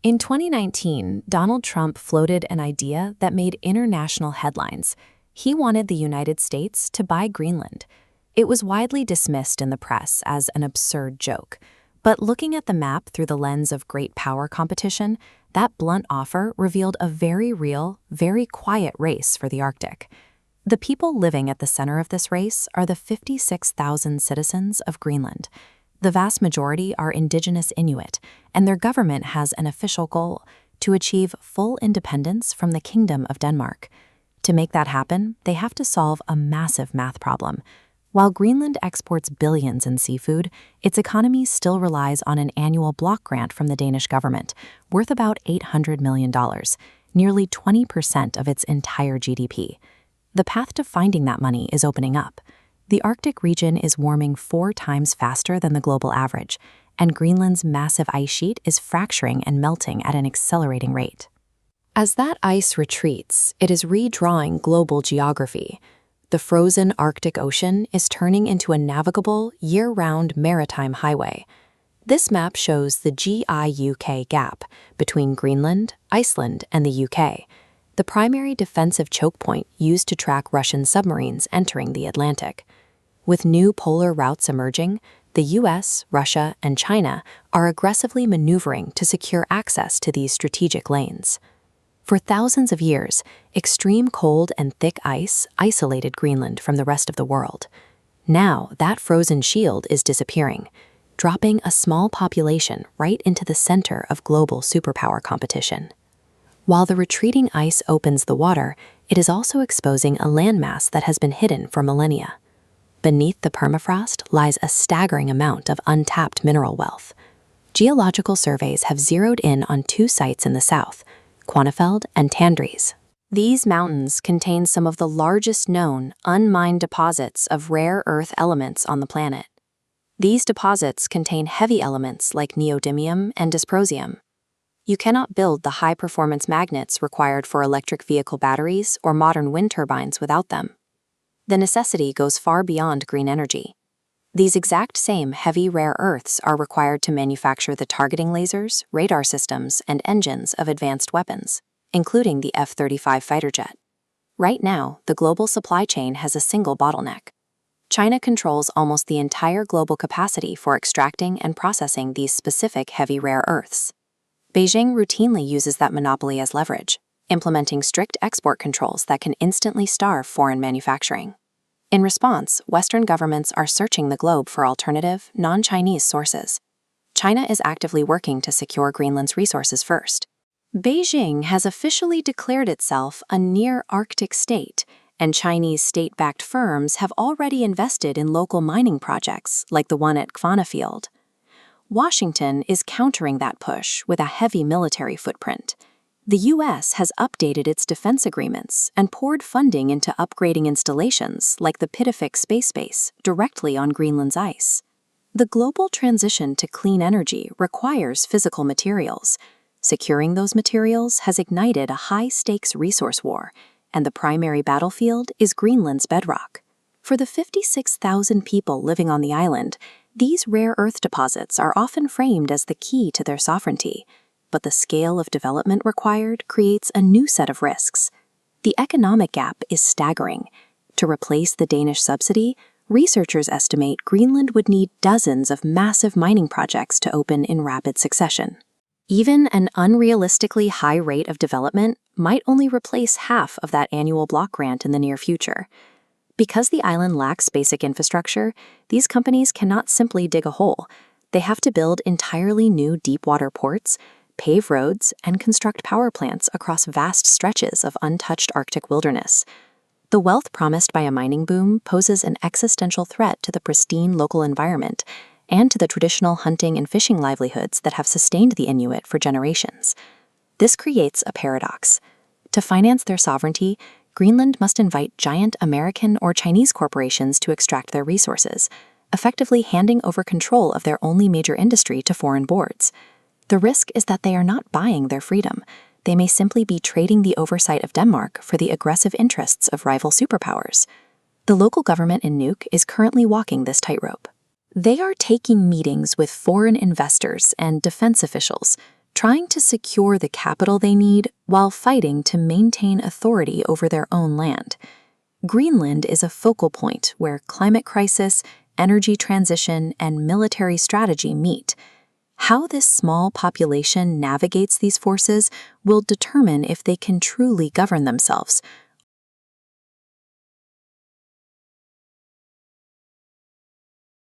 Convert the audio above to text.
In 2019, Donald Trump floated an idea that made international headlines. He wanted the United States to buy Greenland. It was widely dismissed in the press as an absurd joke. But looking at the map through the lens of great power competition, that blunt offer revealed a very real, very quiet race for the Arctic. The people living at the center of this race are the 56,000 citizens of Greenland. The vast majority are indigenous Inuit, and their government has an official goal to achieve full independence from the Kingdom of Denmark. To make that happen, they have to solve a massive math problem. While Greenland exports billions in seafood, its economy still relies on an annual block grant from the Danish government, worth about $800 million, nearly 20% of its entire GDP. The path to finding that money is opening up. The Arctic region is warming 4 times faster than the global average, and Greenland's massive ice sheet is fracturing and melting at an accelerating rate. As that ice retreats, it is redrawing global geography. The frozen Arctic Ocean is turning into a navigable, year-round maritime highway. This map shows the GI-UK gap between Greenland, Iceland, and the UK, the primary defensive choke point used to track Russian submarines entering the Atlantic. With new polar routes emerging, the US, Russia, and China are aggressively maneuvering to secure access to these strategic lanes. For thousands of years, extreme cold and thick ice isolated Greenland from the rest of the world. Now, that frozen shield is disappearing, dropping a small population right into the center of global superpower competition. While the retreating ice opens the water, it is also exposing a landmass that has been hidden for millennia. Beneath the permafrost lies a staggering amount of untapped mineral wealth. Geological surveys have zeroed in on 2 sites in the south, Quanefeld and Tandries. These mountains contain some of the largest known, unmined deposits of rare earth elements on the planet. These deposits contain heavy elements like neodymium and dysprosium. You cannot build the high-performance magnets required for electric vehicle batteries or modern wind turbines without them. The necessity goes far beyond green energy. These exact same heavy rare earths are required to manufacture the targeting lasers, radar systems, and engines of advanced weapons, including the F-35 fighter jet. Right now, the global supply chain has a single bottleneck. China controls almost the entire global capacity for extracting and processing these specific heavy rare earths. Beijing routinely uses that monopoly as leverage, implementing strict export controls that can instantly starve foreign manufacturing. In response, Western governments are searching the globe for alternative, non-Chinese sources. China is actively working to secure Greenland's resources first. Beijing has officially declared itself a near-Arctic state, and Chinese state-backed firms have already invested in local mining projects like the one at Quanefeld. Washington is countering that push with a heavy military footprint. The U.S. has updated its defense agreements and poured funding into upgrading installations like the Pitifik space base directly on Greenland's ice. The global transition to clean energy requires physical materials. Securing those materials has ignited a high-stakes resource war, and the primary battlefield is Greenland's bedrock. For the 56,000 people living on the island, these rare earth deposits are often framed as the key to their sovereignty. But the scale of development required creates a new set of risks. The economic gap is staggering. To replace the Danish subsidy, researchers estimate Greenland would need dozens of massive mining projects to open in rapid succession. Even an unrealistically high rate of development might only replace half of that annual block grant in the near future. Because the island lacks basic infrastructure, these companies cannot simply dig a hole. They have to build entirely new deep-water ports, pave roads, and construct power plants across vast stretches of untouched Arctic wilderness. The wealth promised by a mining boom poses an existential threat to the pristine local environment and to the traditional hunting and fishing livelihoods that have sustained the Inuit for generations. This creates a paradox. To finance their sovereignty, Greenland must invite giant American or Chinese corporations to extract their resources, effectively handing over control of their only major industry to foreign boards. The risk is that they are not buying their freedom. They may simply be trading the oversight of Denmark for the aggressive interests of rival superpowers. The local government in Nuuk is currently walking this tightrope. They are taking meetings with foreign investors and defense officials, trying to secure the capital they need while fighting to maintain authority over their own land. Greenland is a focal point where climate crisis, energy transition, and military strategy meet. How this small population navigates these forces will determine if they can truly govern themselves,